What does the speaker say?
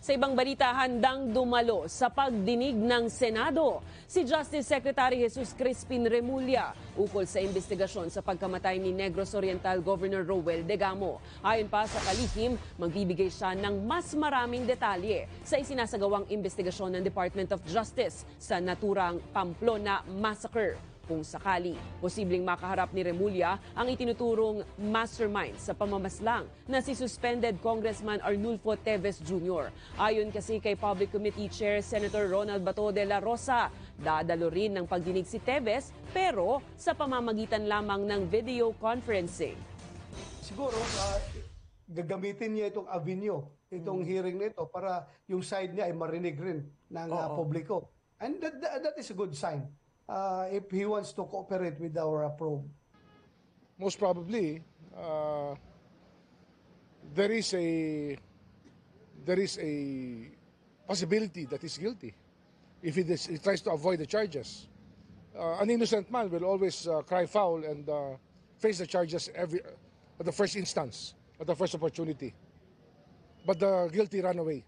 Sa ibang balita, handang dumalo sa pagdinig ng Senado si Justice Secretary Jesus Crispin Remulla ukol sa investigasyon sa pagkamatay ni Negros Oriental Governor Roel Degamo. Ayon pa sa kalihim, magbibigay siya ng mas maraming detalye sa isinasagawang investigasyon ng Department of Justice sa naturang Pamplona Massacre. Kung sakali, posibleng makaharap ni Remulla ang itinuturong mastermind sa pamamaslang na si suspended Congressman Arnulfo Teves Jr. Ayon kasi kay Public Committee Chair Senator Ronald Bato de la Rosa, dadalo rin ng pagdinig si Teves pero sa pamamagitan lamang ng video conferencing. Siguro gagamitin niya itong avenue, itong hearing nito para yung side niya ay marinig rin ng publiko. And that is a good sign. If he wants to cooperate with our probe. Most probably, there is a possibility that he's guilty if he tries to avoid the charges. An innocent man will always cry foul and face the charges at the first instance, at the first opportunity. But the guilty run away.